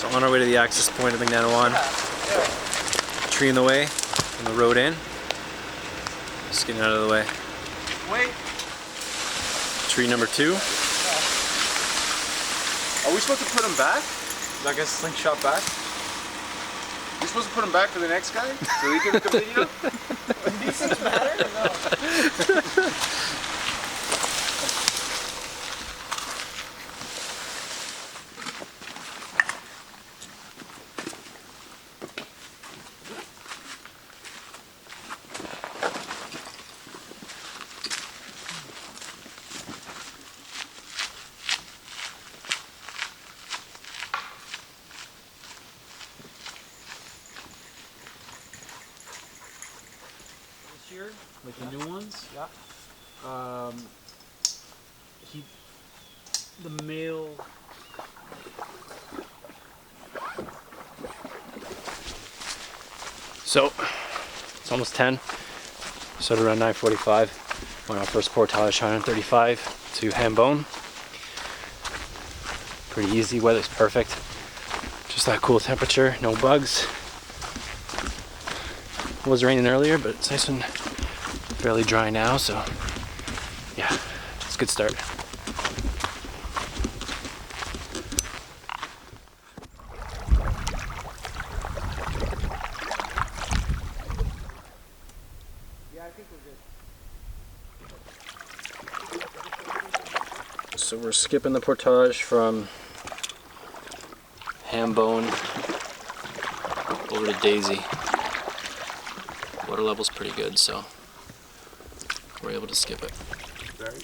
So on our way to the access point of Magnanawan. Tree in the way, on the road in. Just getting out of the way. Wait. Tree number 2. Are we supposed to put him back? Like a slingshot back? You're supposed to put him back for the next guy? So he can continue? Do these things matter or no? Here, like the new ones. Yeah. The male. So, it's almost 10. Started around 9:45. Went our first portage 135 to Hambone. Pretty easy, weather's perfect. Just that cool temperature, no bugs. It was raining earlier, but it's nice and fairly dry now, so yeah, it's a good start. Yeah, I think we're good. So we're skipping the portage from Hambone over to Daisy. Water level's pretty good, so we're able to skip it. Very.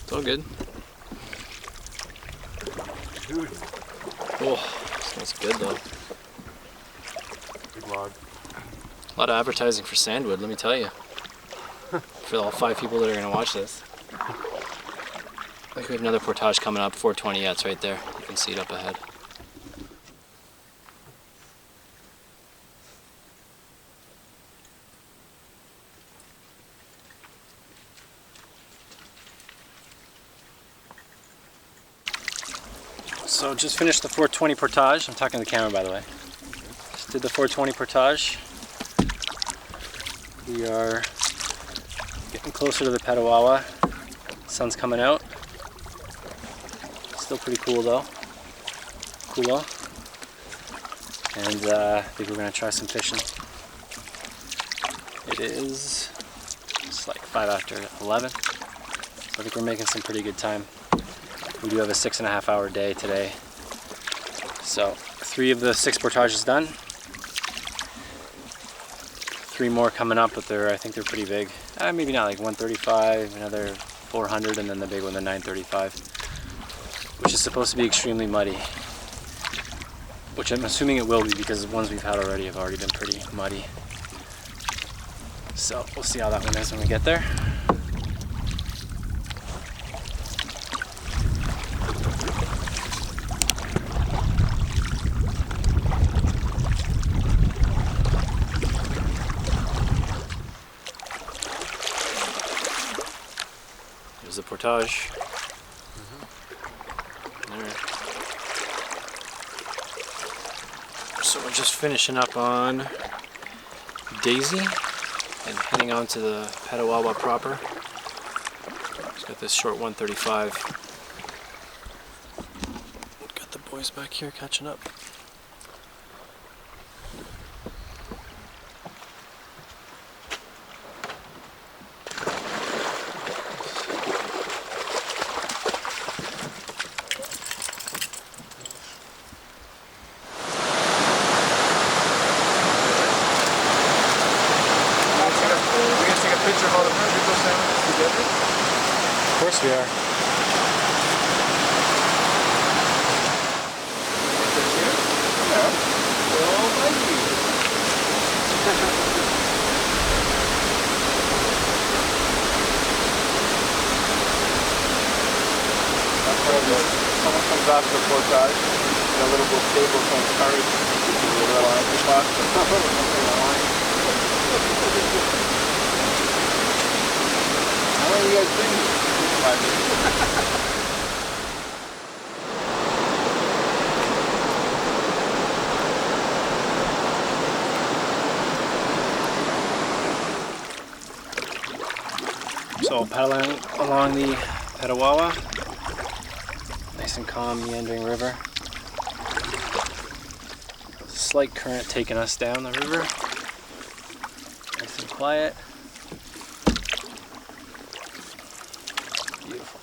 It's all good. Dude. Oh, smells good though. Big log. A lot of advertising for Sandwood, let me tell you. For all 5 people that are gonna watch this. Like we have another portage coming up, 420, yeah, it's right there. You can see it up ahead. So just finished the 420 portage. I'm talking to the camera, by the way. Just did the 420 portage. We are getting closer to the Petawawa. Sun's coming out. Still pretty cool though. Cool. And I think we're gonna try some fishing. It is it's like 5 after 11. So I think we're making some pretty good time. We do have a 6.5 hour day today. So 3 of the 6 portages done. 3 more coming up, but I think they're pretty big. Maybe not, like 135, another 400, and then the big one, the 935, which is supposed to be extremely muddy. Which I'm assuming it will be because the ones we've had already have already been pretty muddy. So we'll see how that one is when we get there. There's the portage. There. So we're just finishing up on Daisy and heading on to the Petawawa proper. Just got this short 135. Got the boys back here catching up. Of course we are. Someone comes off the portage, and a little table from courage, a little empty box, how long have you guys been here? 5 years. So paddling along the Petawawa, nice and calm meandering river. Slight current taking us down the river. Nice and quiet. Beautiful.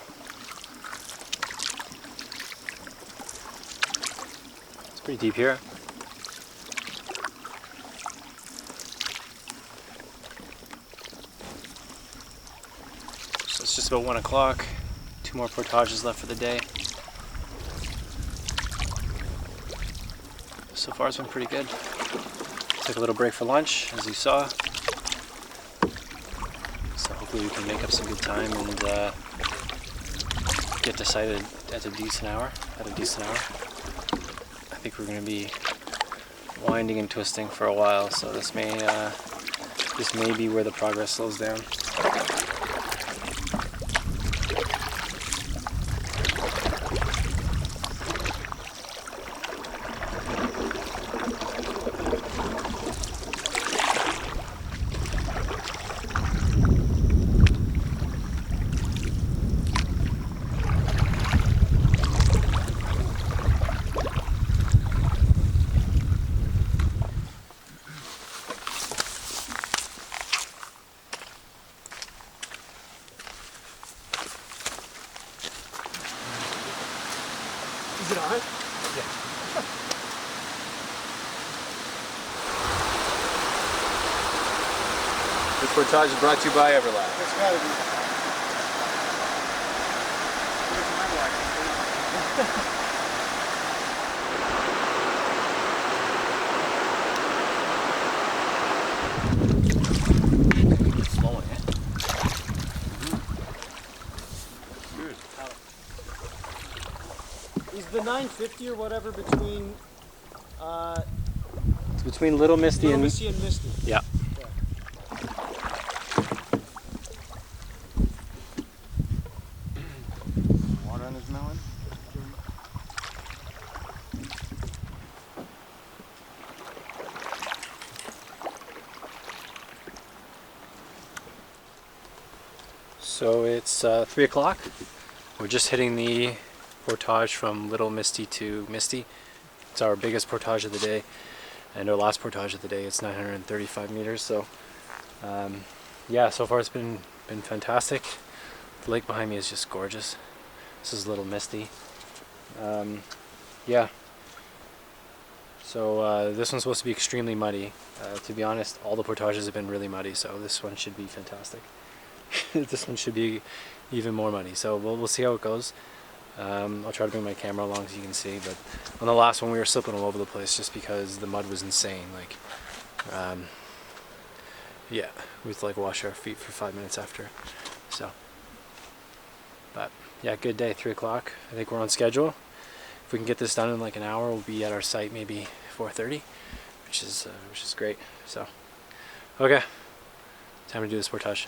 It's pretty deep here. So it's just about 1 o'clock. 2 more portages left for the day. So far it's been pretty good. Took a little break for lunch, as you saw. So hopefully we can make up some good time and get decided at a decent hour. I think we're going to be winding and twisting for a while, so this may be where the progress slows down. Is it on? The portage is brought to you by Everlast. It's gotta be. Flowing, eh? Is the 950 or whatever between It's between Little Misty and Misty and Misty? yeah. Water on this melon? So it's 3 o'clock. We're just hitting the portage from Little Misty to Misty. It's our biggest portage of the day, and our last portage of the day. It's 935 meters. So yeah, so far it's been fantastic. The lake behind me is just gorgeous. This is Little Misty. Yeah. So this one's supposed to be extremely muddy. To be honest, all the portages have been really muddy, so this one should be fantastic. This one should be even more muddy. So we'll see how it goes. I'll try to bring my camera along so you can see, but on the last one we were slipping all over the place just because the mud was insane. Like, yeah, we had to like wash our feet for 5 minutes after. So, but yeah, good day. 3 o'clock. I think we're on schedule. If we can get this done in like an hour, we'll be at our site maybe 4:30, which is great. So, okay, time to do this portage.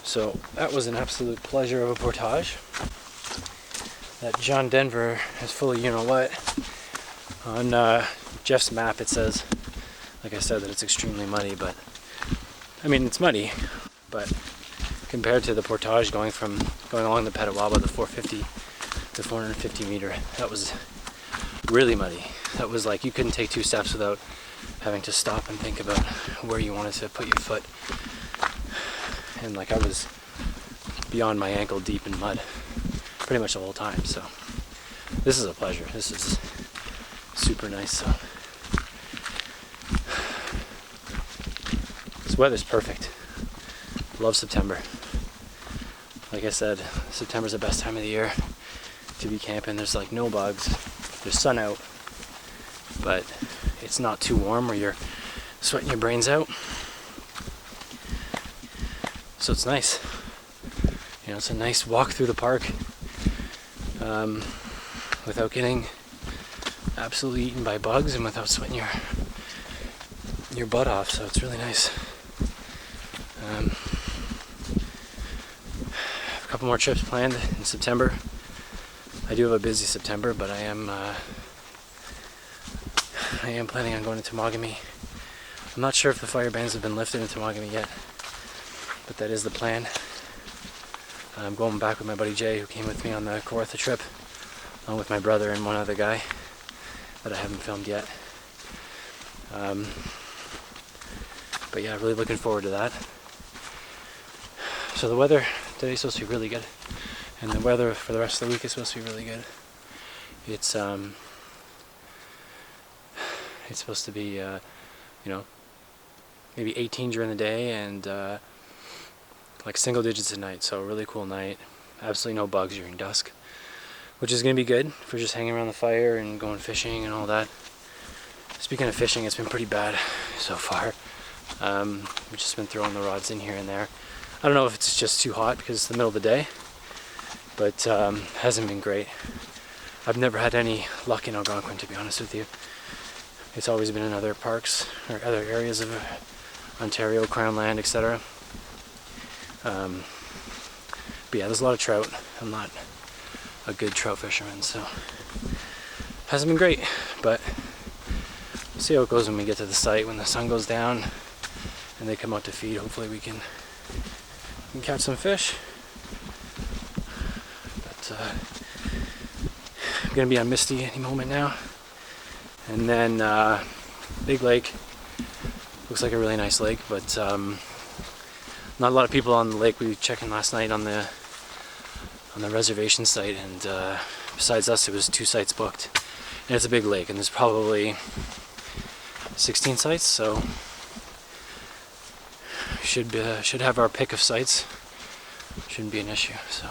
So that was an absolute pleasure of a portage. That John Denver is full of you know what. On Jeff's map it says, like I said, that it's extremely muddy, but I mean it's muddy, but compared to the portage going along the Petawawa, the 450 to 450 meter, that was really muddy. That was like you couldn't take 2 steps without having to stop and think about where you wanted to put your foot. And like I was beyond my ankle deep in mud pretty much the whole time. So this is a pleasure. This is super nice. So this weather's perfect. Love September. Like I said, September's the best time of the year to be camping. There's like no bugs. There's sun out, but it's not too warm where you're sweating your brains out. So it's nice. You know, it's a nice walk through the park without getting absolutely eaten by bugs and without sweating your butt off. So it's really nice. A couple more trips planned in September. I do have a busy September, but I am planning on going to Temagami. I'm not sure if the fire bans have been lifted in Temagami yet. but that is the plan. I'm going back with my buddy Jay, who came with me on the Kawartha trip, along with my brother and one other guy that I haven't filmed yet. But yeah, really looking forward to that. So the weather today is supposed to be really good, and the weather for the rest of the week is supposed to be really good. It's supposed to be maybe 18 during the day and like single digits at night, so a really cool night. Absolutely no bugs during dusk, which is going to be good for just hanging around the fire and going fishing and all that. Speaking of fishing, it's been pretty bad so far. We've just been throwing the rods in here and there. I don't know if it's just too hot because it's the middle of the day, but hasn't been great. I've never had any luck in Algonquin, to be honest with you. It's always been in other parks or other areas of Ontario, Crown Land, etc. But yeah, there's a lot of trout. I'm not a good trout fisherman, so hasn't been great, but we'll see how it goes when we get to the site, when the sun goes down and they come out to feed. Hopefully we can catch some fish. But I'm gonna be on Misty any moment now, and then Big Lake looks like a really nice lake, but not a lot of people on the lake. We were checking last night on the reservation site, and besides us, it was 2 sites booked, and it's a big lake, and there's probably 16 sites, so should have our pick of sites. Shouldn't be an issue. So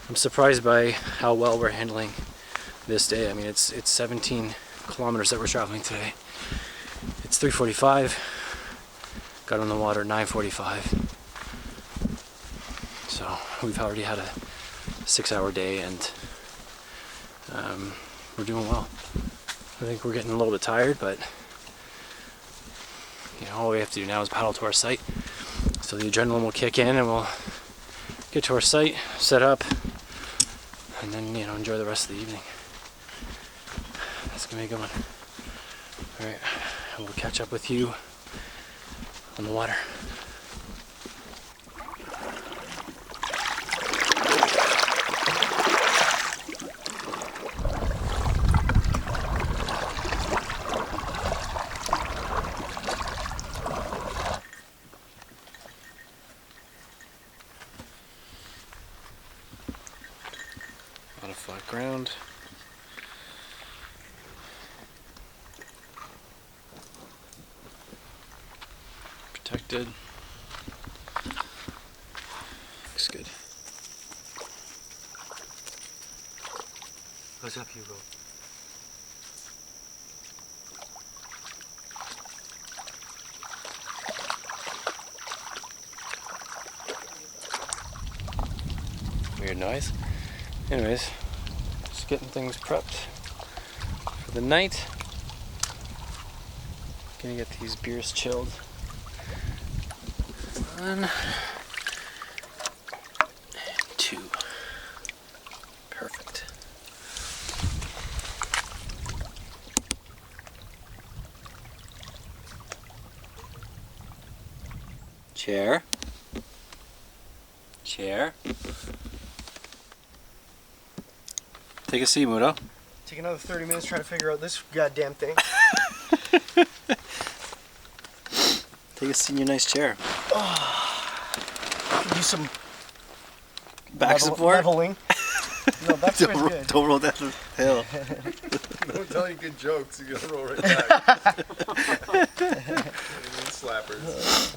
I'm surprised by how well we're handling this day. I mean, it's 17 kilometers that we're traveling today. It's 3:45. Got on the water at 9:45. So we've already had a 6-hour day, and we're doing well. I think we're getting a little bit tired, but all we have to do now is paddle to our site. So the adrenaline will kick in, and we'll get to our site, set up, and then enjoy the rest of the evening. That's gonna be a good one. All right, we'll catch up with you on the water. A lot of flat ground. Protected. Looks good. What's up, Hugo? Weird noise. Anyways, just getting things prepped for the night. Gonna get these beers chilled. 1 and 2. Perfect. Chair. Take a seat, Mudo. Take another 30 minutes trying to figure out this goddamn thing. Take a seat in your nice chair. Could use some Back support? leveling. No, that's good. Don't roll down the hill. Don't tell any good jokes, you're gonna roll right back. Slappers.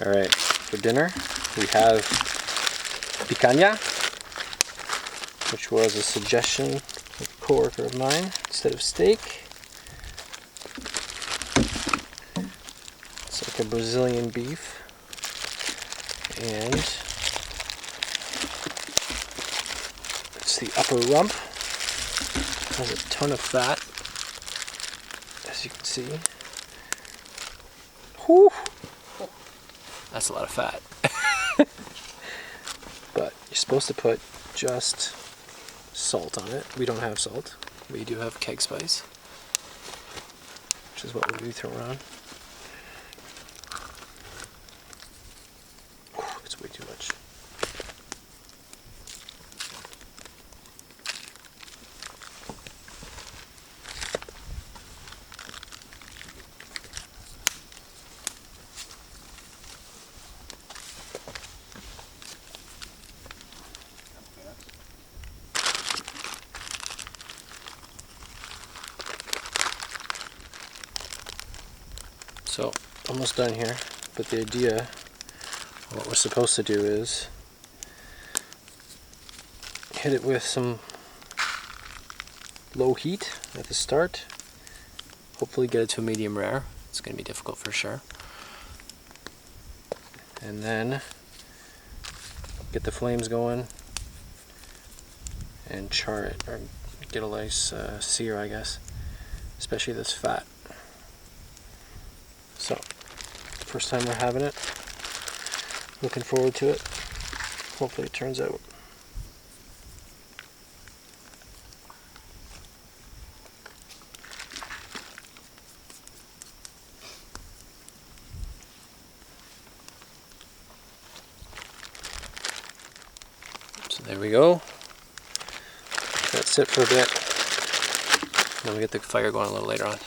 All right, for dinner we have picanha, which was a suggestion of a coworker of mine instead of steak. like a Brazilian beef. And it's the upper rump. Has a ton of fat, as you can see. Whew. That's a lot of fat. But you're supposed to put just salt on it. We don't have salt. We do have keg spice. Which is what we throw around. It's way too much. So, almost done here, but the idea, what we're supposed to do is hit it with some low heat at the start. Hopefully get it to a medium rare. It's going to be difficult for sure. And then get the flames going and char it, or get a nice sear, I guess, especially this fat. So, first time we're having it. Looking forward to it. Hopefully it turns out. So there we go. Let it sit for a bit. Then we get the fire going a little later on.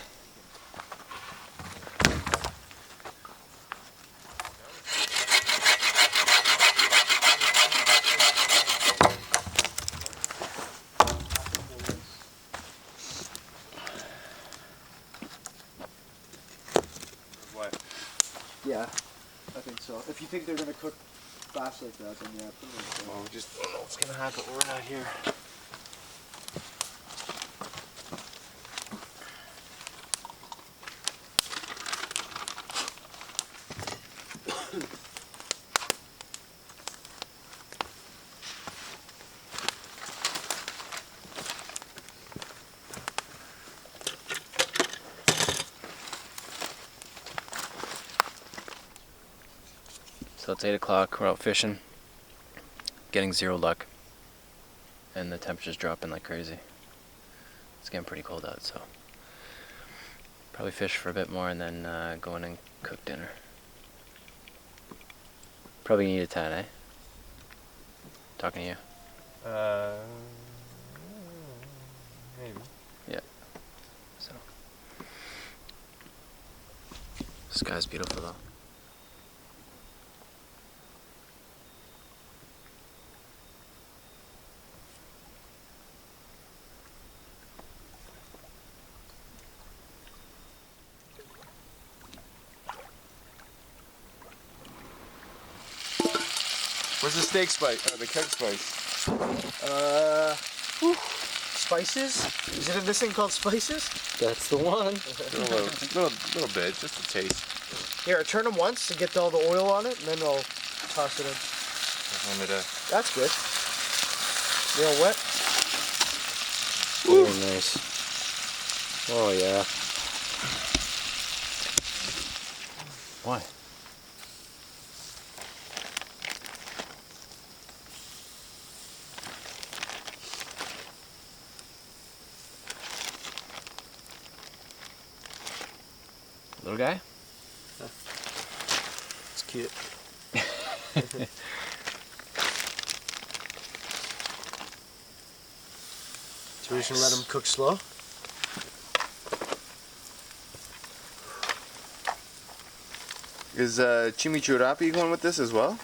What? Yeah, I think so. If you think they're going to cook fast like that, then yeah, put them in. Well, we just don't know what's gonna happen. We're not here. So it's 8 o'clock, we're out fishing, getting zero luck, and the temperature's dropping like crazy. It's getting pretty cold out, so probably fish for a bit more and then go in and cook dinner. Probably need a tan, eh? Talking to you. Maybe. Yeah. So the sky's beautiful though. Where's the steak spice? The keg spice. Spices? Is it in this thing called spices? That's the one. little bit, just a taste. Here, turn them once to get all the oil on it, and then I'll toss it in. Want me to? That's good. Real wet. Very nice. Oh yeah. Why? Little guy? It's cute. So we just let them cook slow? Is chimichurri going with this as well?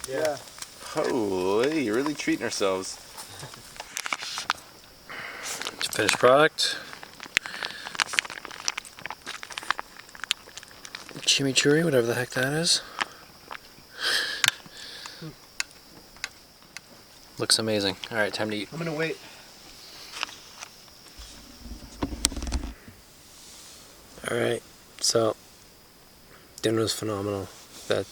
Yeah. Holy, you're really treating ourselves. Finished product. Chimichurri, whatever the heck that is. Looks amazing. Alright, time to eat. I'm gonna wait. Alright, so Dinner was phenomenal. That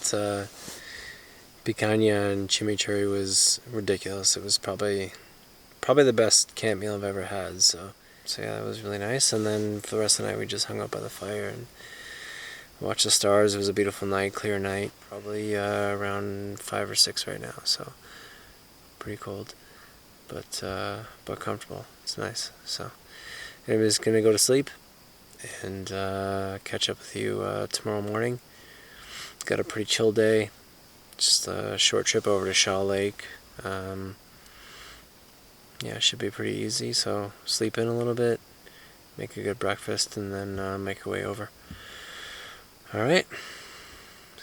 picanha and chimichurri was ridiculous. It was probably the best camp meal I've ever had. So yeah, it was really nice. And then for the rest of the night, we just hung out by the fire and watched the stars. It was a beautiful night, clear night. Probably around 5 or 6 right now. So pretty cold, but comfortable. It's nice. So anyways, gonna go to sleep and catch up with you tomorrow morning. Got a pretty chill day. Just a short trip over to Shah Lake. Yeah, it should be pretty easy. So sleep in a little bit, make a good breakfast, and then make our way over. All right.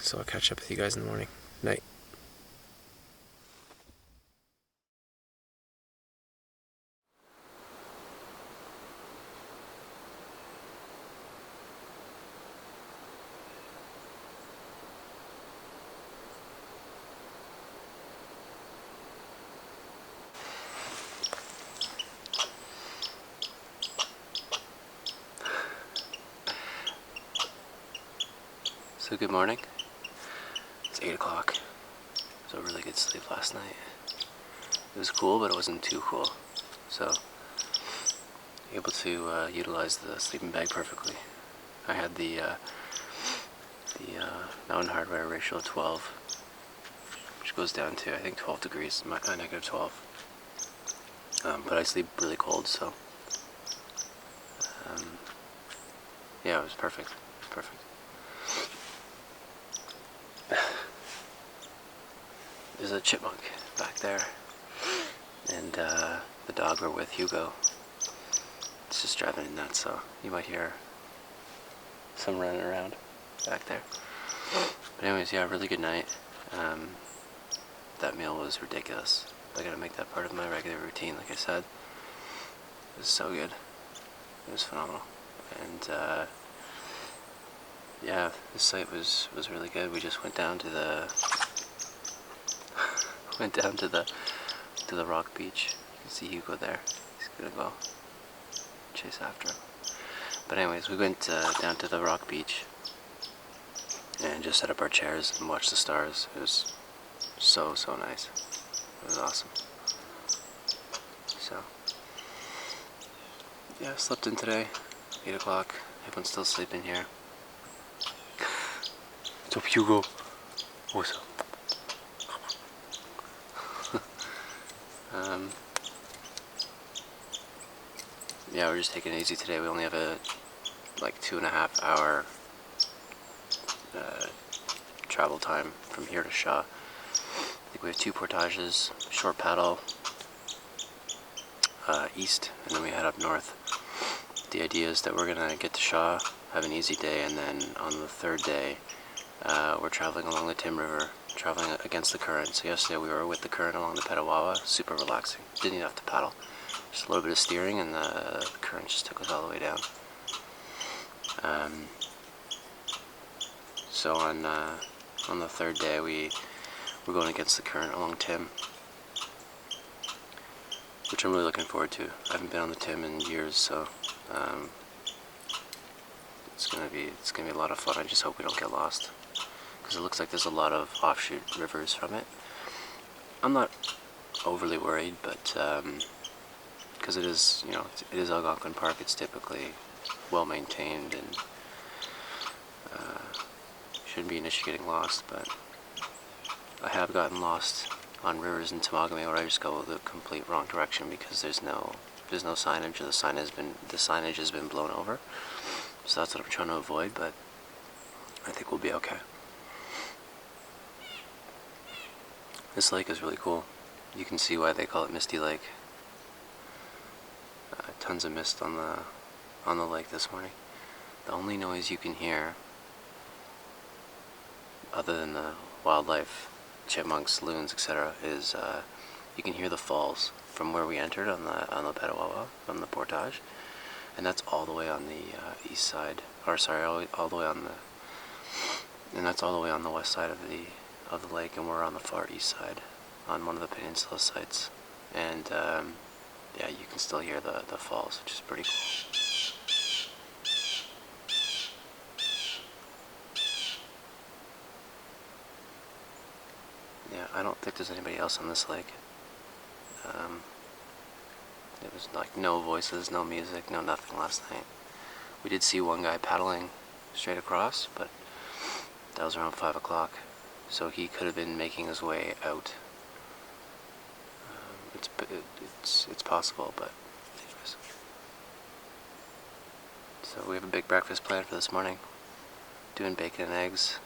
So I'll catch up with you guys in the morning. Night. So good morning. It's 8 o'clock. It was a really good sleep last night. It was cool, but it wasn't too cool. So, able to utilize the sleeping bag perfectly. I had the Mountain Hardwear ratio of 12, which goes down to, I think, 12 degrees, negative 12. But I sleep really cold, so yeah, it was perfect. Perfect. There's a chipmunk back there, and the dog we're with, Hugo, it's just driving me nuts, so you might hear some running around back there. But anyways, yeah, really good night. That meal was ridiculous. I gotta make that part of my regular routine, like I said. It was so good. It was phenomenal. And yeah, the site was really good. We just went down to the rock beach. You can see Hugo there. He's gonna go chase after him. But anyways, we went down to the rock beach and just set up our chairs and watched the stars. It was so nice. It was awesome. So yeah, I slept in today. 8 o'clock. Everyone's still sleeping here. What's up, Hugo? What's up? Yeah, we're just taking it easy today. We only have a 2.5 hour travel time from here to Shah. I think we have 2 portages, short paddle east, and then we head up north. The idea is that we're gonna get to Shah, have an easy day, and then on the 3rd day we're traveling along the Tim River, traveling against the current. So yesterday we were with the current along the Petawawa, super relaxing. Didn't even have to paddle. Just a little bit of steering, and the current just took us all the way down. So on the 3rd day we're going against the current along Tim, which I'm really looking forward to. I haven't been on the Tim in years, so it's gonna be a lot of fun. I just hope we don't get lost, because it looks like there's a lot of offshoot rivers from it. I'm not overly worried, but because it is Algonquin Park, it's typically well maintained and shouldn't be an issue getting lost. But I have gotten lost on rivers in Temagami where I just go the complete wrong direction because there's no signage, or the signage has been blown over. So that's what I'm trying to avoid, but I think we'll be okay. This lake is really cool. You can see why they call it Misty Lake. Tons of mist on the lake this morning. The only noise you can hear, other than the wildlife, chipmunks, loons, etc., is you can hear the falls from where we entered on the Petawawa, from the portage, and that's all the way on the east side, or sorry, all the way on and that's all the way on the west side of the lake, and we're on the far east side, on one of the peninsula sites, and yeah, you can still hear the falls, which is pretty cool. Yeah, I don't think there's anybody else on this lake. There was like no voices, no music, no nothing last night. We did see one guy paddling straight across, but that was around 5 o'clock, so he could have been making his way out. It's possible, but anyways. So we have a big breakfast planned for this morning. Doing bacon and eggs.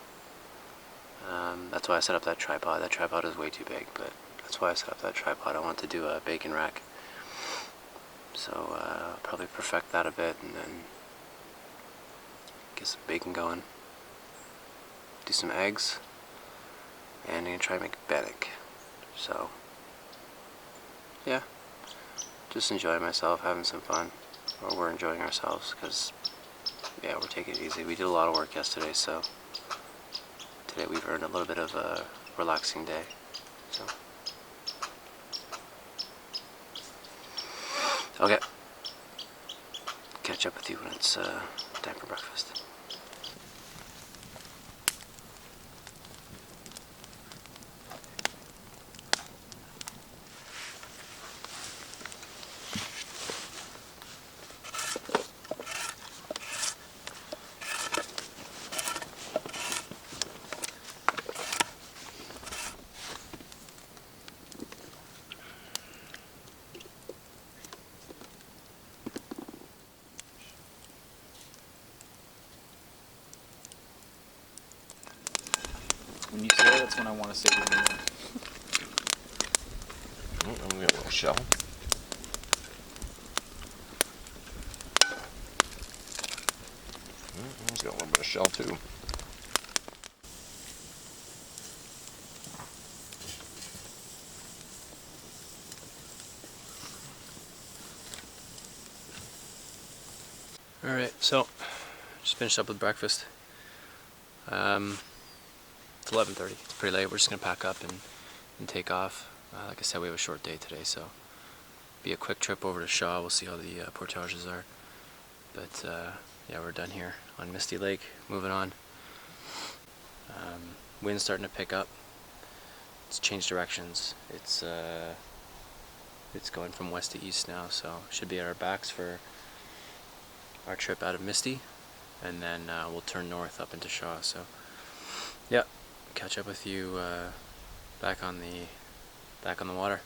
That's why I set up that tripod. That tripod is way too big, but that's why I set up that tripod. I want to do a bacon rack. So I'll probably perfect that a bit and then get some bacon going. Do some eggs. And I'm going to try to make bannock. So, yeah. Just enjoying myself, having some fun. Or we're enjoying ourselves because, yeah, we're taking it easy. We did a lot of work yesterday, so today we've earned a little bit of a relaxing day. So, okay. Catch up with you when it's time for breakfast. When you say it, that's when I want to say it more. I'm gonna get a little shell. It's got a little bit of shell too. Alright, so just finished up with breakfast. It's 11:30. It's pretty late. We're just gonna pack up and take off. Like I said, we have a short day today, so be a quick trip over to Shah. We'll see how the portages are. But yeah, we're done here on Misty Lake. Moving on. Wind's starting to pick up. It's changed directions. It's going from west to east now, so should be at our backs for our trip out of Misty, and then we'll turn north up into Shah. So yeah, catch up with you back on the water.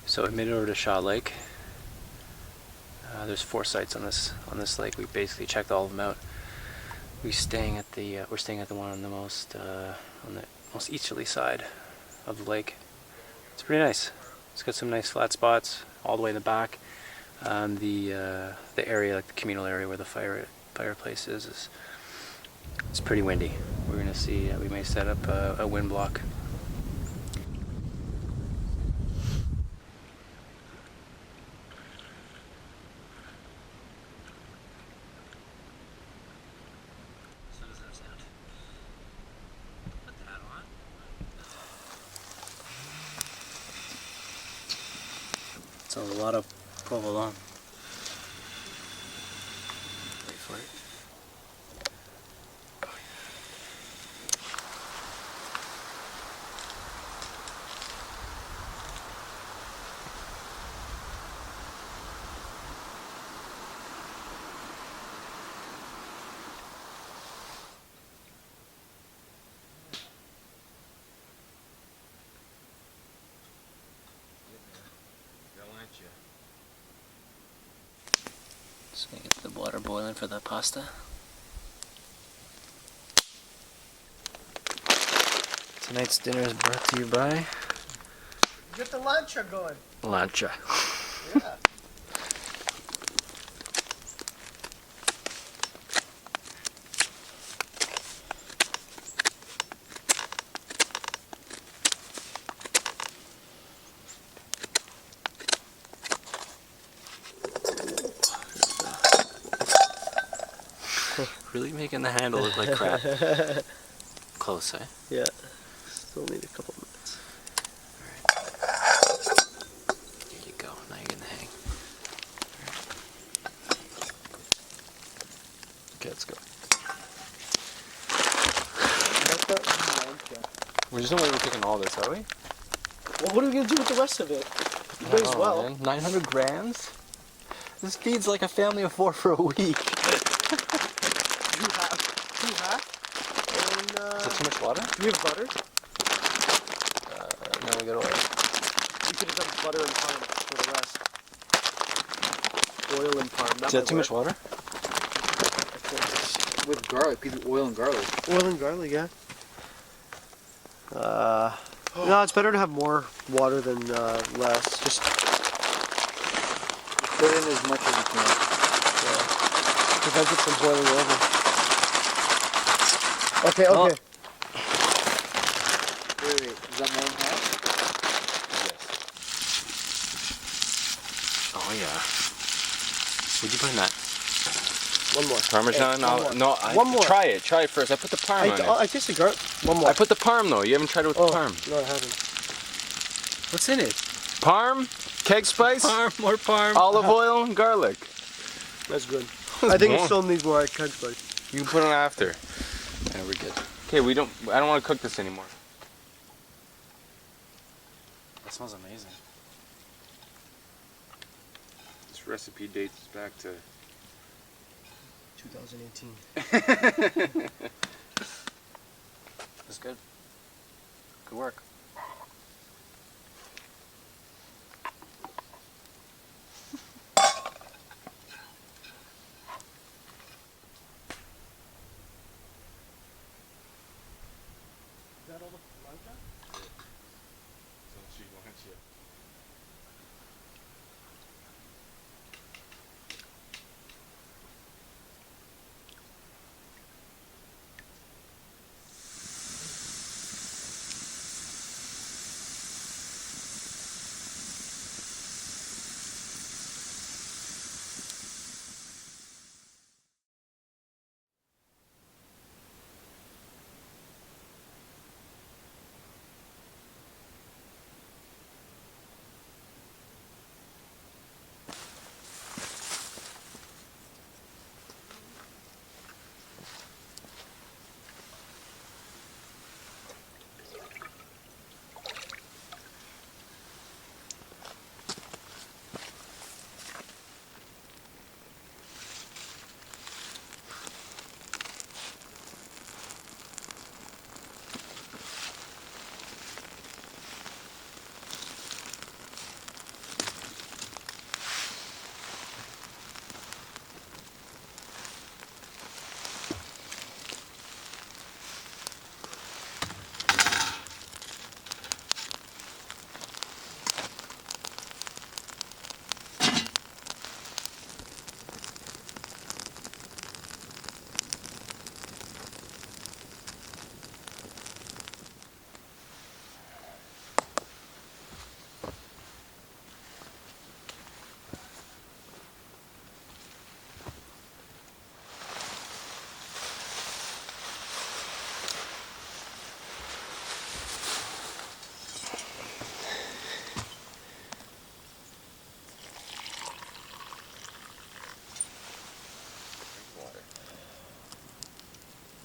So we made it over to Shah Lake. There's 4 sites on this lake. We basically checked all of them out. We're staying at the one on the most easterly side of the lake. It's pretty nice. It's got some nice flat spots all the way in the back. The area, like the communal area where the fireplace is it's pretty windy. We're gonna see. We may set up a wind block. So a lot of provolone. Wait for it. Just gonna get the water boiling for the pasta. Tonight's dinner is brought to you by Get the lancha going. Lancha. Yeah. Really making the handle look like crap. Close, eh? Yeah. Still need a couple minutes. Here you go. Now you're getting the hang. Okay, let's go. We're just not really taking all this, are we? Well, what are we going to do with the rest of it? You may as well. Man. 900 grams? This feeds like a family of 4 for a week. Two half. And, Is that too much water? do we have butter? No, we got oil. We could have done butter and parm for the rest. Oil and parm. Is that too much water? With garlic, people oil and garlic. Oil and garlic, yeah. No, it's better to have more water than less. Just Put in as much as you can. prevent it from boiling over. Okay, Oh. okay. Wait, is that more than half? Oh yeah. What'd you put in that? One more. Parmesan? Hey, one more. No, One more. Try it first. I put the parm on it. I guess the garlic. One more. I put the parm though. You haven't tried it with the parm. No, I haven't. What's in it? Parm, keg spice, Parm, more parm. olive oil, and garlic. That's good. I think it still needs more keg spice. You can put it on after. Yeah, we're good. Okay, I don't want to cook this anymore. That smells amazing. This recipe dates back to 2018. That's good. Good work. Is that all the lancha?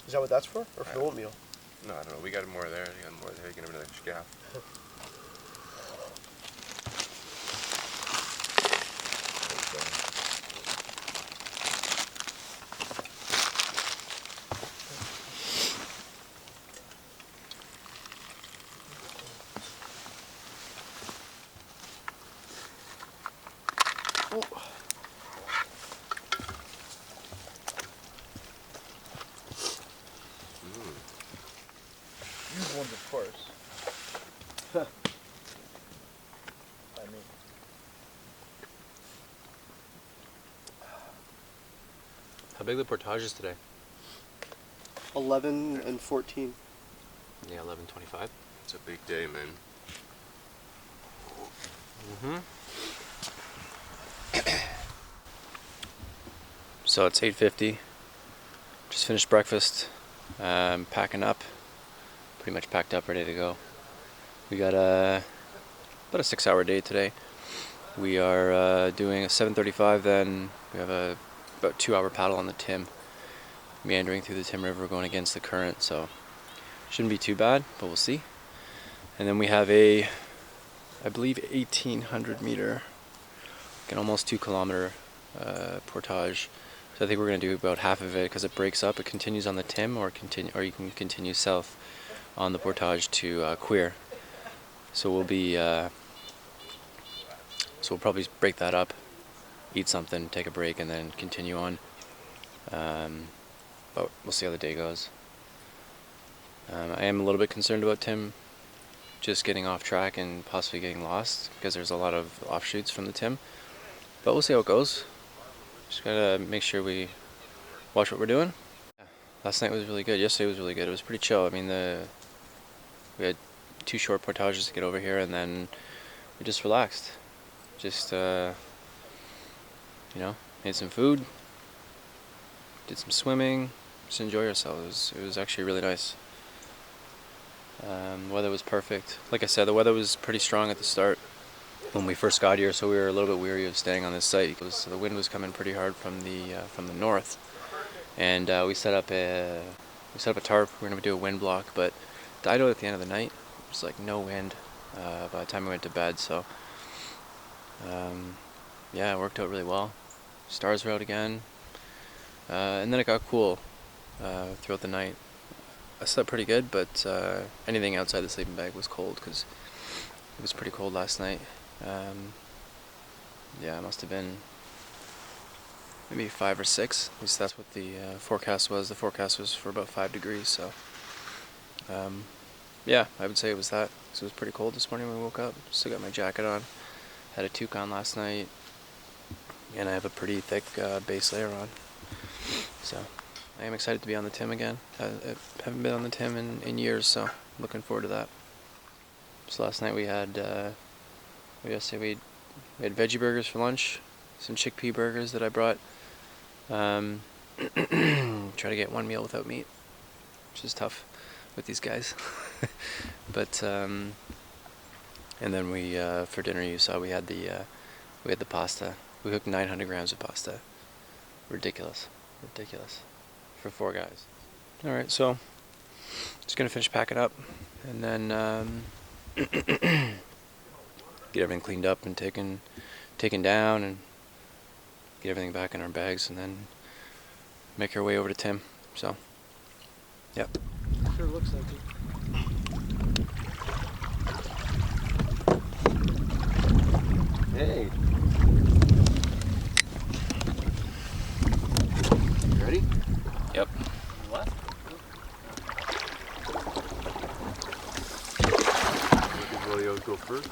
Is that what that's for? Or for the oatmeal? No, I don't know. We got more there. You got more there. You can have another scaff. How big are the portages today? 11 and 14. Yeah, 11:25. It's a big day, man. So it's 8:50. Just finished breakfast. Packing up. Pretty much packed up, ready to go. We got about a 6-hour day today. We are doing a 7:35. Then we have a about 2-hour paddle on the Tim, meandering through the Tim River, going against the current. So shouldn't be too bad, but we'll see. And then we have a, I believe, 1,800 meter, like an almost 2-kilometer portage. So I think we're going to do about half of it because it breaks up. It continues on the Tim, or you can continue south on the portage to Queer. So we'll be, so we'll probably break that up, eat something, take a break, and then continue on. But we'll see how the day goes. I am a little bit concerned about Tim just getting off track and possibly getting lost because there's a lot of offshoots from the Tim. But we'll see how it goes. Just gotta make sure we watch what we're doing. Last night was really good. Yesterday was really good. It was pretty chill. I mean, we had 2 short portages to get over here, and then we just relaxed. Just you know, made some food, did some swimming, just enjoy ourselves. It was actually really nice. Weather was perfect. Like I said, the weather was pretty strong at the start when we first got here, so we were a little bit weary of staying on this site because the wind was coming pretty hard from the north. And we set up a tarp. We're gonna do a wind block, but it died out at the end of the night. It was like no wind by the time we went to bed. So yeah, it worked out really well. Stars were out again, and then it got cool throughout the night. I slept pretty good, but anything outside the sleeping bag was cold because it was pretty cold last night. Yeah, it must have been maybe 5 or 6. At least that's what the forecast was. The forecast was for about 5 degrees, so yeah, I would say it was that. So it was pretty cold this morning when we woke up. Still got my jacket on. Had a toque on last night, and I have a pretty thick base layer on. So I am excited to be on the Tim again. I haven't been on the Tim in years, so looking forward to that. So last night we had we had veggie burgers for lunch, some chickpea burgers that I brought. Try to get one meal without meat, which is tough with these guys. But and then we for dinner you saw we had the pasta. We cooked 900 grams of pasta. Ridiculous for 4 guys. All right, so just gonna finish packing up and then get everything cleaned up and taken down and get everything back in our bags and then make our way over to Tim. So, yep. Sure looks like it. Hey. You ready? Yep. What? Will you go first?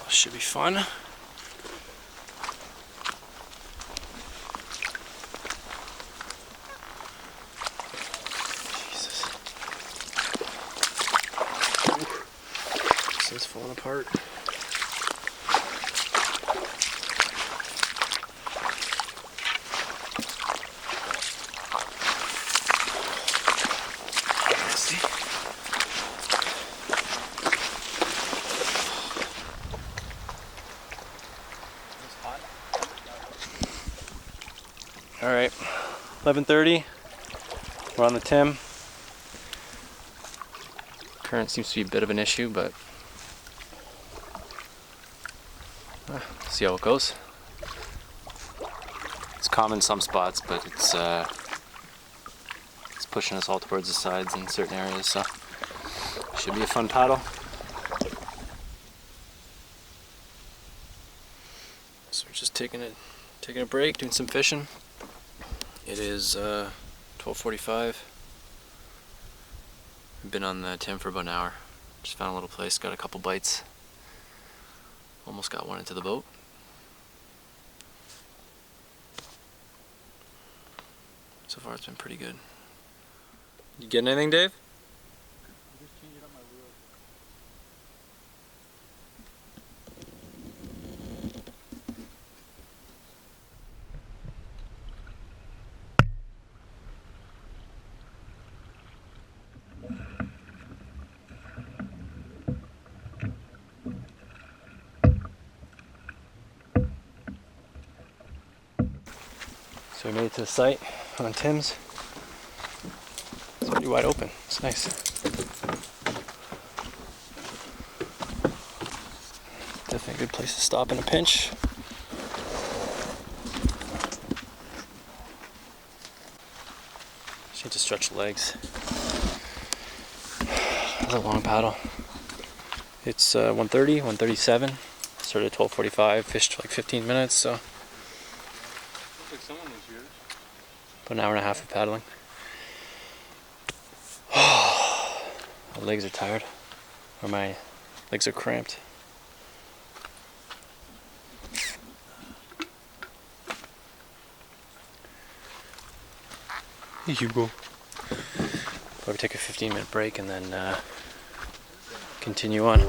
Should be fun. Jesus. This is falling apart. Nasty. All right, 11:30. We're on the Tim. Current seems to be a bit of an issue, but see how it goes. It's calm in some spots, but it's pushing us all towards the sides in certain areas. So should be a fun paddle. just taking a break, doing some fishing. It is 12:45. I've been on the Tim for about an hour. Just found a little place, got a couple bites. Almost got one into the boat. So far it's been pretty good. You getting anything, Dave? So we made it to the site on Tim's. It's pretty wide open. It's nice. Definitely a good place to stop in a pinch. Just need to stretch the legs. That's a long paddle. It's 1:30, 1:37. Started at 12:45. Fished for like 15 minutes, so Looks like someone was here. about an hour and a half of paddling. My legs are tired, or my legs are cramped. Hey, Hugo. Probably take a 15-minute break and then continue on.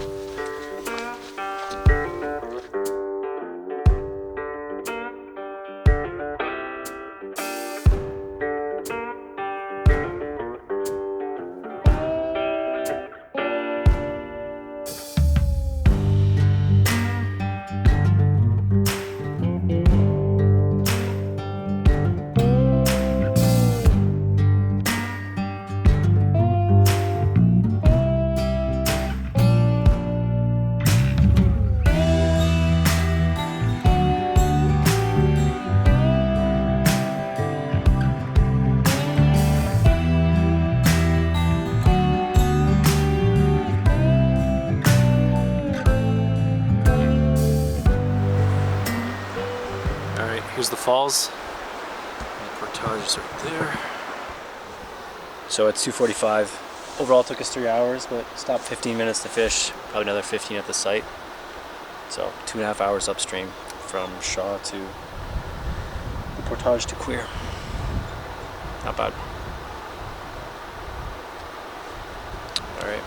Here's the falls. The portage is right there. So it's 2:45. Overall it took us 3 hours, but stopped 15 minutes to fish. Probably another 15 at the site. So 2.5 hours upstream from Shah to the portage to Queer. Not bad. Alright,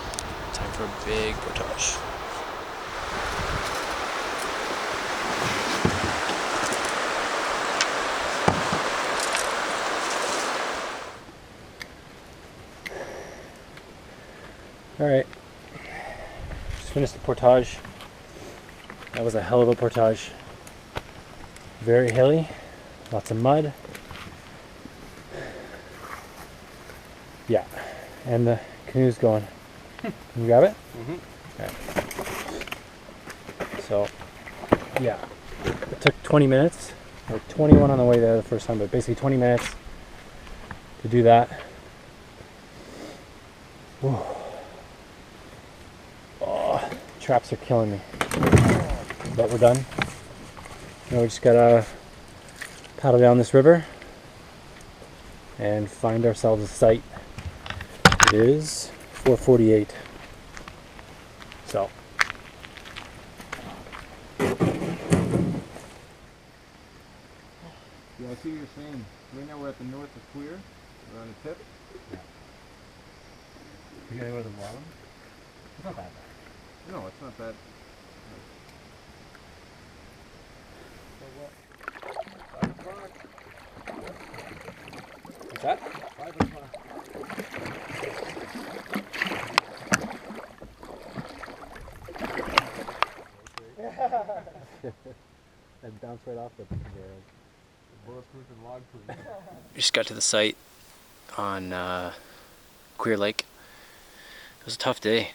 time for a big portage. Alright, just finished the portage. That was a hell of a portage. Very hilly, lots of mud. Yeah, and the canoe's going. Can you grab it? Mm-hmm. Okay. So, yeah, it took 20 minutes, or 21 on the way there the first time, but basically 20 minutes to do that. Whew. Traps are killing me, but we're done. Now we just gotta paddle down this river and find ourselves a site. It is 4:48. So Yeah, I see what you're saying. Right now we're at the north of Queer. We're on the tip. you gotta go to the bottom. It's not that bad. No, it's not that. What's that? 5 o'clock. That bounced right off the Bulletproof and log proof. We just got to the site on Queer Lake. It was a tough day.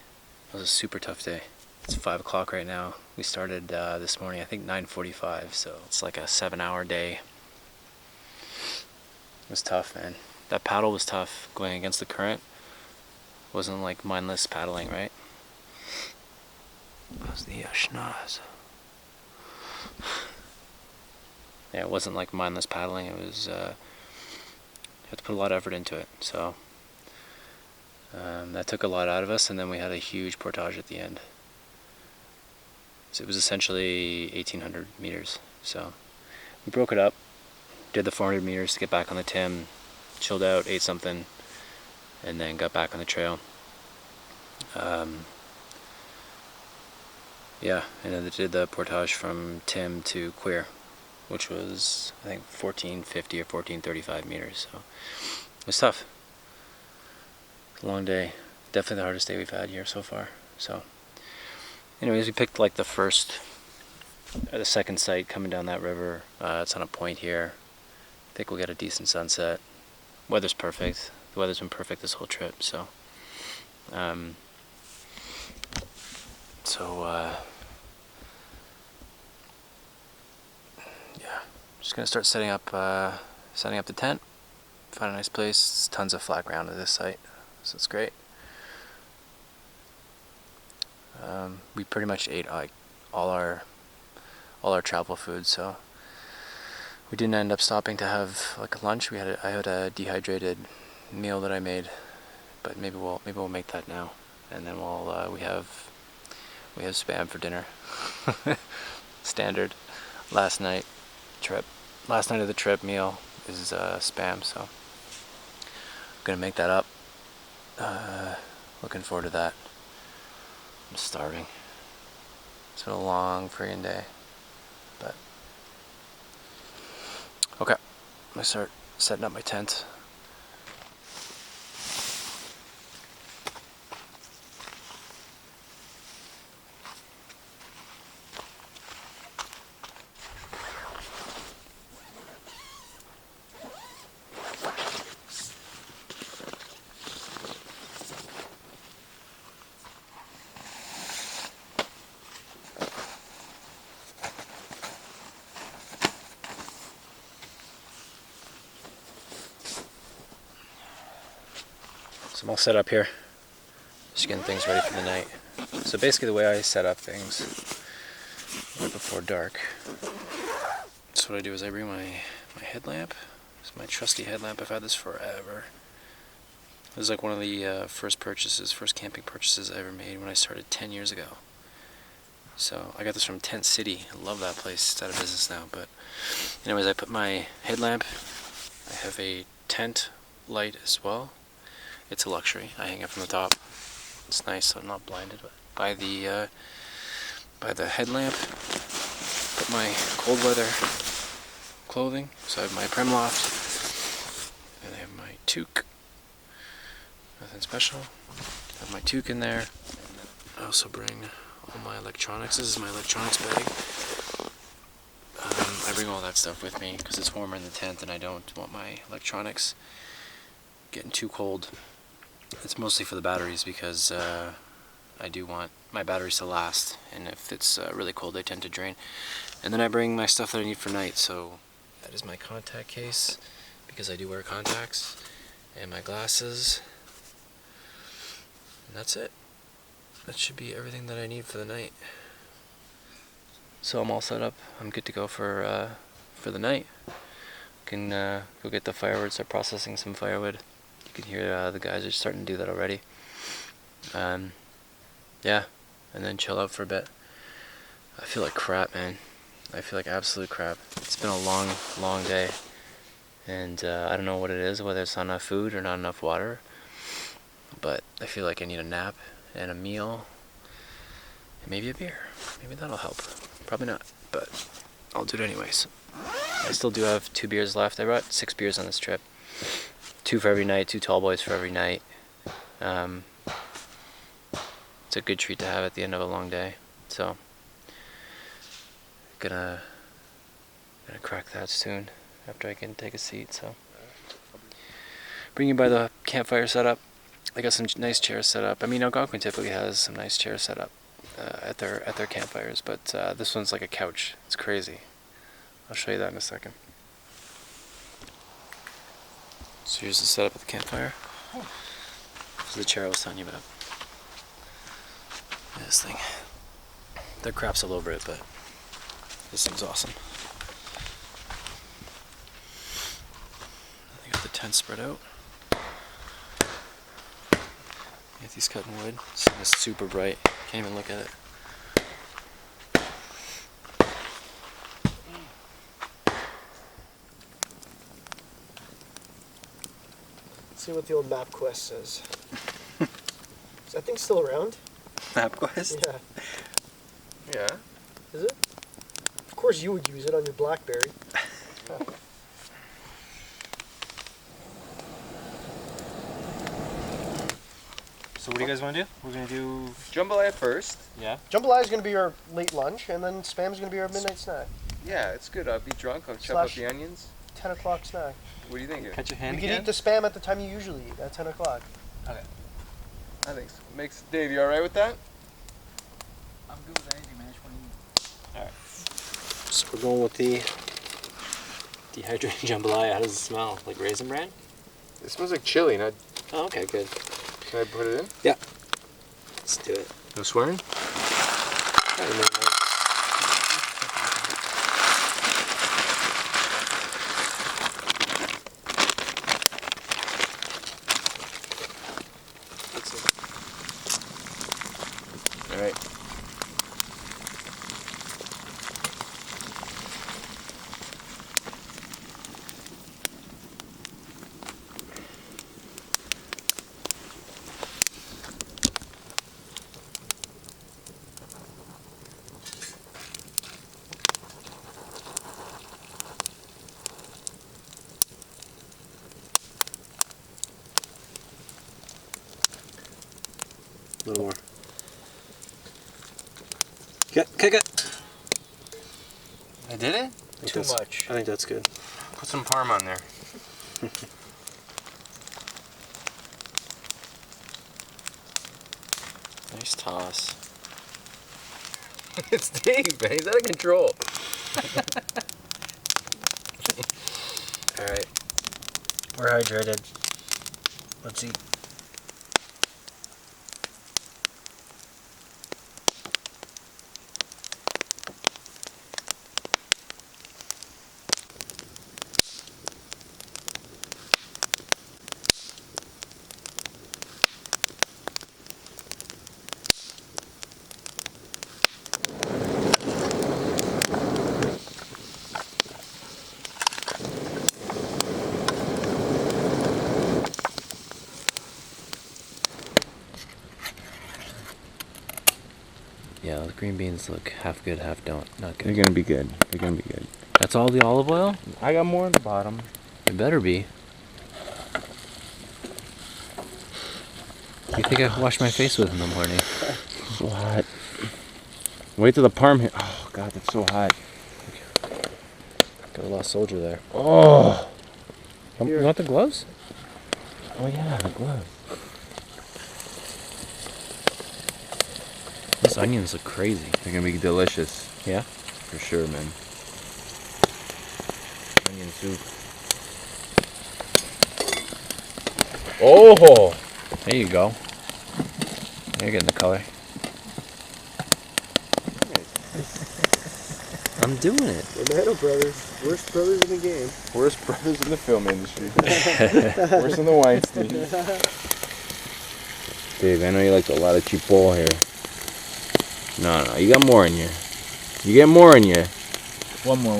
It was a super tough day. It's 5 o'clock right now. We started this morning, I think 9:45, so it's like a 7-hour day. It was tough, man. That paddle was tough, going against the current. Wasn't like mindless paddling, right? That was the schnoz. yeah, it wasn't like mindless paddling. It was you had to put a lot of effort into it. So that took a lot out of us, and then we had a huge portage at the end. So it was essentially 1,800 meters. So we broke it up, did the 400 meters to get back on the Tim, chilled out, ate something, and then got back on the trail. Yeah, and then they did the portage from Tim to Queer, which was, I think, 1450 or 1435 meters. So it was tough. It's a long day. Definitely the hardest day we've had here so far. So anyways, we picked like the second site coming down that river. It's on a point here. I think we'll get a decent sunset. Weather's perfect. The weather's been perfect this whole trip. So yeah, just gonna start setting up the tent. Find a nice place. There's tons of flat ground at this site, so it's great. We pretty much ate like all our travel food, so we didn't end up stopping to have like a lunch. I had a dehydrated meal that I made, but maybe we'll make that now, and then we have Spam for dinner. Standard last night of the trip meal is Spam, so I'm gonna make that up. Looking forward to that. I'm starving. It's been a long friggin' day, but okay, I'm gonna start setting up my tent. So I'm all set up here, just getting things ready for the night. So basically the way I set up things right before dark, so what I do is I bring my headlamp. It's my trusty headlamp. I've had this forever. It was like one of the first camping purchases I ever made when I started 10 years ago. So I got this from Tent City. I love that place. It's out of business now, but anyways, I put my headlamp. I have a tent light as well. It's a luxury. I hang it from the top. It's nice, so I'm not blinded by the headlamp. Put my cold weather clothing. So I have my Premloft, and I have my toque. Nothing special. I have my toque in there. I also bring all my electronics. This is my electronics bag. I bring all that stuff with me because it's warmer in the tent, and I don't want my electronics getting too cold. It's mostly for the batteries because I do want my batteries to last, and if it's really cold they tend to drain. And then I bring my stuff that I need for night, so that is my contact case because I do wear contacts, and my glasses, and that's it. That should be everything that I need for the night. So I'm all set up. I'm good to go for the night. Can go get the firewood, start processing some firewood. You can hear the guys are starting to do that already. Yeah, and then chill out for a bit. I feel like crap, man. I feel like absolute crap. It's been a long day, and I don't know what it is, whether it's not enough food or not enough water, but I feel like I need a nap and a meal and maybe a beer. Maybe that'll help. Probably not, but I'll do it anyways. I still do have 2 beers left. I brought 6 beers on this trip. 2 for every night, 2 tall boys for every night. It's a good treat to have at the end of a long day. So, gonna crack that soon after I can take a seat. So, bring you by the campfire setup. I got some nice chairs set up. I mean, Algonquin typically has some nice chairs set up at their campfires, but this one's like a couch. It's crazy. I'll show you that in a second. So here's the setup of the campfire. This is the chair I was telling you about. This thing. There are craps all over it, but this thing's awesome. tent spread out. Anthony's cutting wood. It's super bright. Can't even look at it. Let's see what the old MapQuest says. Is that thing still around? MapQuest? Yeah. Yeah. Is it? Of course you would use it on your BlackBerry. So what do you guys want to do? We're gonna do. Jambalaya first. Yeah. Jambalaya is going to be our late lunch, and then Spam is going to be our midnight snack. Yeah, it's good. I'll be drunk. I'll chop up Slash- the onions. 10 o'clock snack. What do you think? Cut your We hand could again. eat the Spam at the time you usually eat, at 10 o'clock. I think so. Makes Dave, you alright with that? I'm good with anything, man. I just want to eat. So we're going with the dehydrated jambalaya. How does it smell? Like Raisin Bran? It smells like chili. Not. Oh, okay, good. Can I put it in? Let's do it. No swearing. All right. A little more. Cut. I did it. Too much. I think that's good. Put some parm on there. Nice toss. It's Dave, man. He's out of control. Alright. We're hydrated. Let's eat. Yeah, the green beans look half good, half not good. They're gonna be good. They're gonna be good. That's all the olive oil? I got more on the bottom. It better be. You think I wash my face with in the morning? So hot. Wait till the parm hit. Oh god, that's so hot. Got a lost soldier there. Oh. You want the gloves? Oh yeah, the glove. These onions look crazy. They're gonna be delicious. Yeah? For sure, man. Onion soup. Oh! There you go. You're getting the color. I'm doing it. The Manno brothers, worst brothers in the game. Worst brothers in the film industry. Worse than the Weinsteins. Dave, I know you like a lot of chipotle here. No, you got more in you. You get more in you. One more.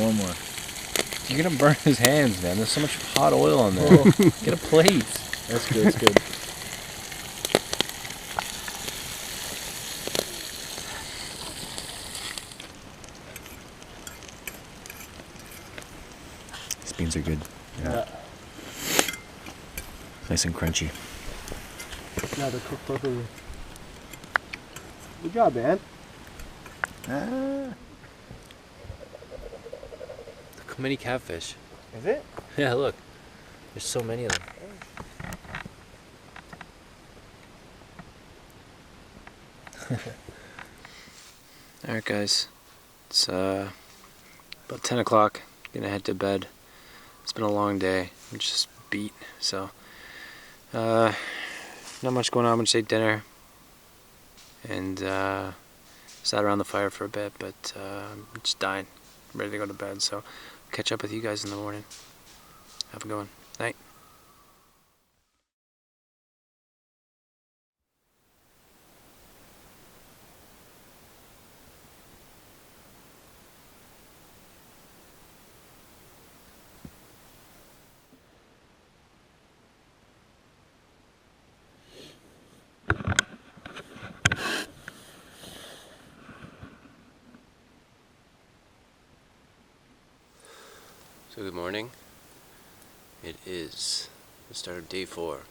You're gonna burn his hands, man. There's so much hot oil on there. Get a plate. That's good, that's good. These beans are good. Yeah. Nice and crunchy. Now they're cooked properly. Good job, man. Look how many catfish. Is it? Yeah, look. There's so many of them. Alright guys, it's about 10 o'clock, gonna head to bed. It's been a long day, I'm just beat, so not much going on. I'm gonna just ate dinner and sat around the fire for a bit, but I'm just dying, ready to go to bed, so catch up with you guys in the morning. Have a good one. Night. So good morning. It is the start of day 4.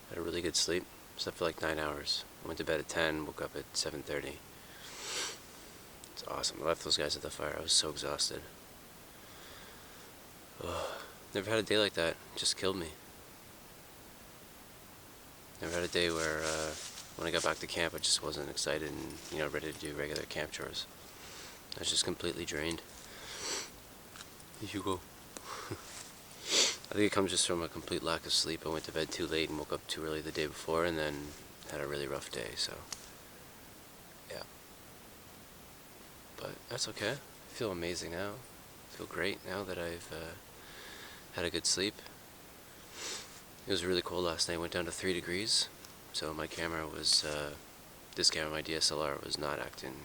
Had a really good sleep. Slept for like 9 hours. I went to bed at 10, woke up at 7:30. It's awesome. I left those guys at the fire. I was so exhausted. Never had a day like that. It just killed me. Never had a day where when I got back to camp I just wasn't excited and ready to do regular camp chores. I was just completely drained. You go. I think it comes just from a complete lack of sleep. I went to bed too late and woke up too early the day before and then had a really rough day, so yeah. But that's okay. I feel amazing now. I feel great now that I've had a good sleep. It was really cold last night. It went down to 3 degrees, so my camera was, this camera, my DSLR, was not acting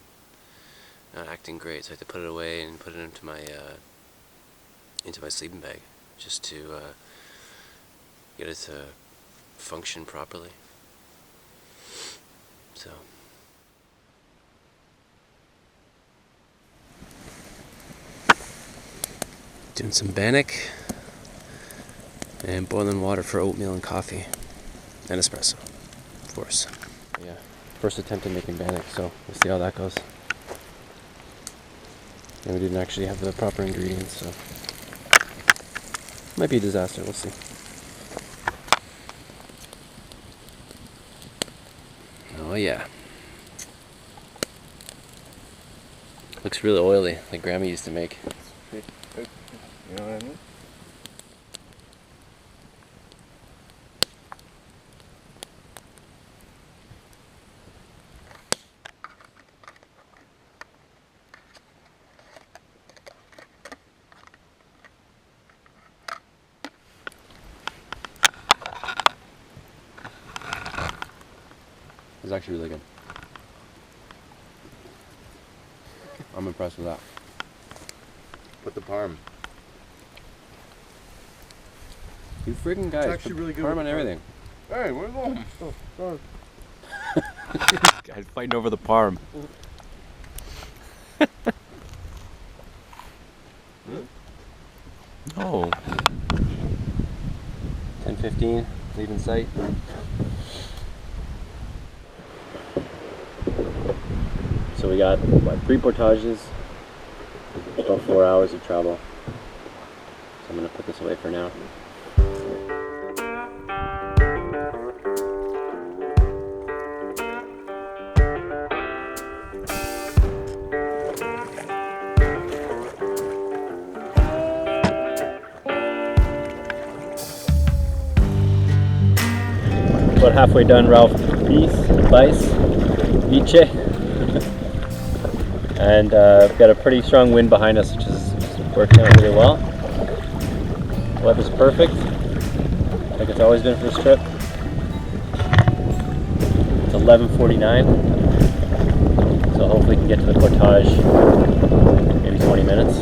great, so I had to put it away and put it into my sleeping bag just to get it to function properly. So doing some bannock and boiling water for oatmeal and coffee and espresso, of course. Yeah, first attempt at making bannock, so we'll see how that goes. And we didn't actually have the proper ingredients, so might be a disaster, we'll see. Oh yeah. Looks really oily, like Grandma used to make. You know what I mean? It's actually really good. I'm impressed with that. Put the parm. You freaking guys, It's actually really good parm with on the everything. Hey, where's home? Oh, sorry. Guys fighting over the parm. No. 10:15, leaving site. So we got 3 portages, about 4 hours of travel. So I'm gonna put this away for now. About halfway done, Ralph Bice, and we've got a pretty strong wind behind us, which is working out really well. Weather's perfect, like it's always been for this trip. It's 11:49, so hopefully we can get to the portage maybe 20 minutes.